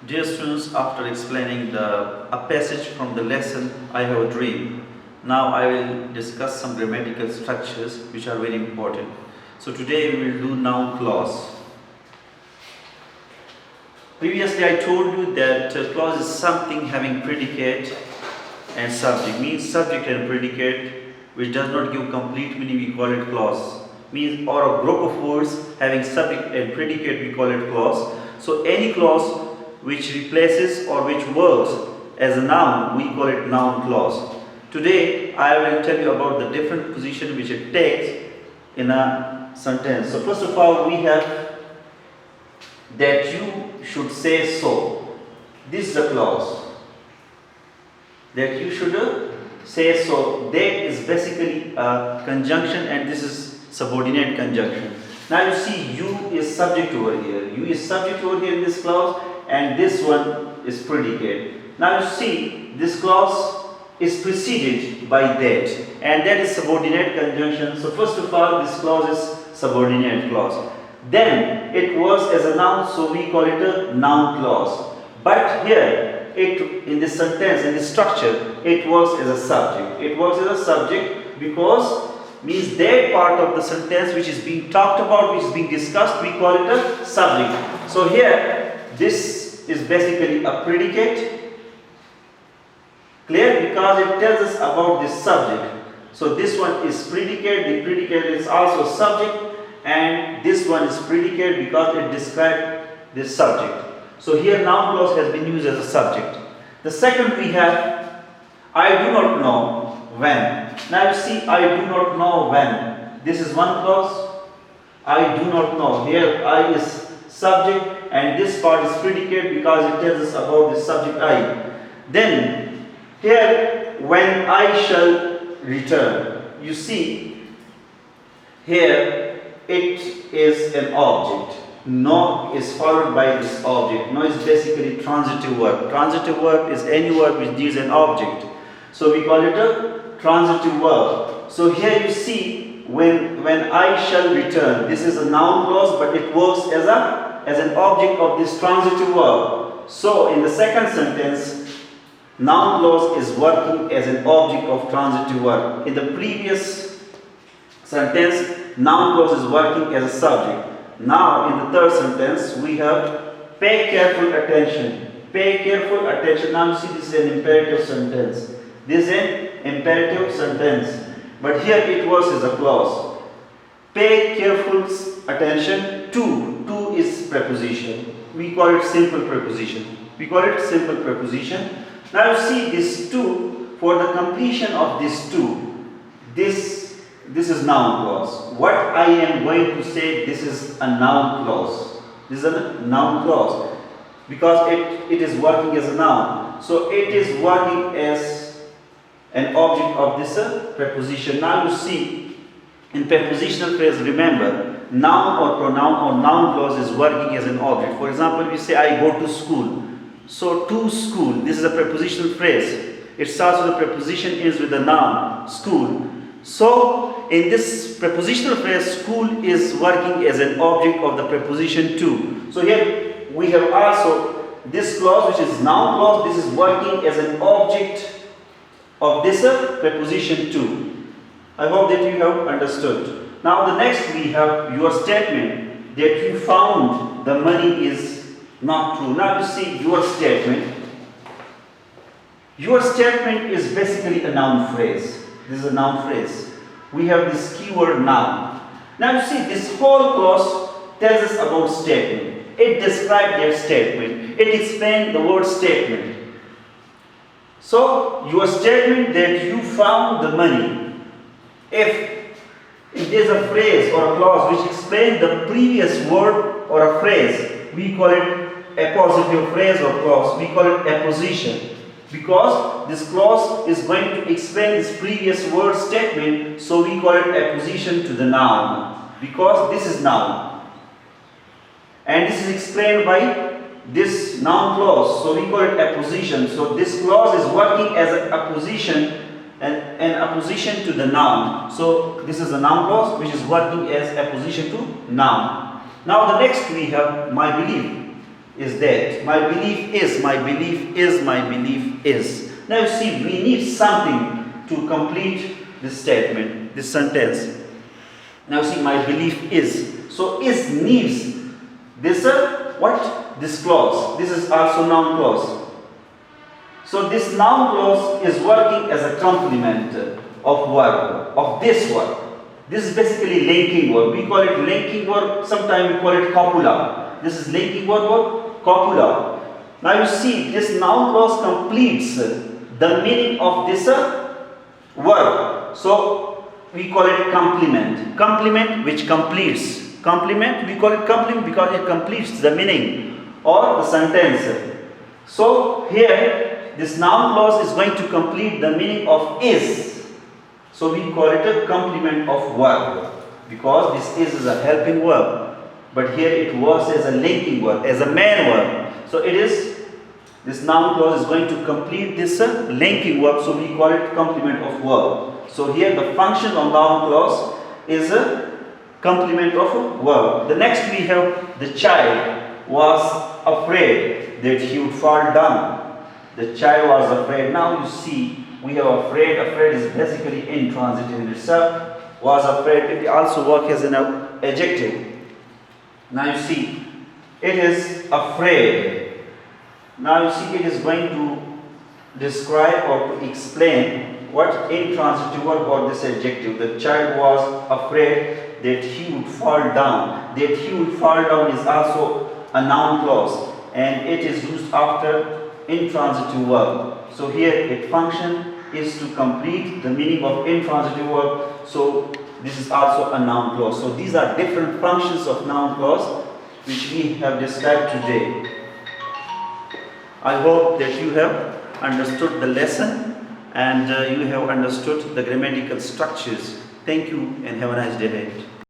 Dear students, after explaining a passage from the lesson I Have a Dream, now I will discuss some grammatical structures which are very important. So today we will do noun clause. Previously I told you that clause is something having predicate and subject. Means subject and predicate which does not give complete meaning, we call it clause. Means or a group of words having subject and predicate, we call it clause. So any clause which replaces or which works as a noun, we call it noun clause. Today I will tell you about the different position which it takes in a sentence. So first of all we have that you should say so. This is the clause. That you should say so. That is basically a conjunction and this is subordinate conjunction. Now you see you is subject over here. You is subject over here in this clause and this one is predicate. Now you see this clause is preceded by that and that is subordinate conjunction. So first of all this clause is subordinate clause. Then it works as a noun, so we call it a noun clause. But here it in this sentence, in this structure, it works as a subject. It works as a subject because means that part of the sentence which is being talked about, which is being discussed, we call it a subject. So here this is basically a predicate. Clear? Because it tells us about this subject. So this one is predicate, the predicate is also subject, and this one is predicate because it describes this subject. So here noun clause has been used as a subject. The second we have I do not know when. Now you see I do not know when. This is one clause. I do not know. Here I is subject and this part is predicate because it tells us about the subject I. Then here when I shall return. You see here it is an object. No is followed by this object. No is basically transitive verb. Transitive verb is any verb which needs an object. So we call it a transitive verb. So here you see when I shall return. This is a noun clause but it works as an object of this transitive verb. So in the second sentence noun clause is working as an object of transitive verb. In the previous sentence noun clause is working as a subject. Now in the third sentence we have pay careful attention. Pay careful attention. Now you see this is an imperative sentence. This is an imperative sentence. But here it works as a clause. Pay careful attention to. To is preposition. We call it simple preposition. We call it simple preposition. Now you see this to, for the completion of this to, this is noun clause. What I am going to say, this is a noun clause. This is a noun clause because it is working as a noun. So it is working as an object of this preposition. Now you see in prepositional phrase, remember noun or pronoun or noun clause is working as an object. For example, we say I go to school. So to school, this is a prepositional phrase. It starts with a preposition, ends with a noun, school. So in this prepositional phrase, school is working as an object of the preposition to. So here we have also this clause which is noun clause. This is working as an object of this preposition to. I hope that you have understood. Now the next we have your statement that you found the money is not true. Now you see your statement. Your statement is basically a noun phrase. This is a noun phrase. We have this keyword noun. Now you see this whole clause tells us about statement. It describes their statement. It explains the word statement. So your statement that you found the money. If there is a phrase or a clause which explains the previous word or a phrase, we call it appositive phrase or clause. We call it apposition. Because this clause is going to explain this previous word statement, so we call it apposition to the noun. Because this is noun. And this is explained by this noun clause, so we call it apposition. So this clause is working as an apposition and apposition to the noun. So this is a noun clause which is working as apposition to noun. Now the next we have my belief. is that. My belief is, my belief is, my belief is. Now you see, we need something to complete this statement, this sentence. Now see, my belief is. So is needs this what? This clause. This is also noun clause. So this noun clause is working as a complement of verb, of this verb. This is basically linking verb. We call it linking verb. Sometimes we call it copula. This is linking verb or copula. Now you see, this noun clause completes the meaning of this verb. So we call it complement. Complement which completes. Complement, we call it complement because it completes the meaning or the sentence. So here, this noun clause is going to complete the meaning of is. So we call it a complement of verb because this is a helping verb. But here it works as a linking verb, as a main verb. So it is, this noun clause is going to complete this linking verb. So we call it complement of verb. So here the function of noun clause is a complement of a verb. The next we have the child was afraid that he would fall down. The child was afraid. Now you see, we have afraid. Afraid is basically intransitive in itself. Was afraid. It also works as an adjective. Now you see, it is afraid. Now you see, it is going to describe or to explain what intransitive verb or this adjective. The child was afraid that he would fall down. That he would fall down is also a noun clause and it is used after intransitive verb. So here its function is to complete the meaning of intransitive verb. So this is also a noun clause. So these are different functions of noun clause which we have described today. I hope that you have understood the lesson and you have understood the grammatical structures. Thank you and have a nice day ahead.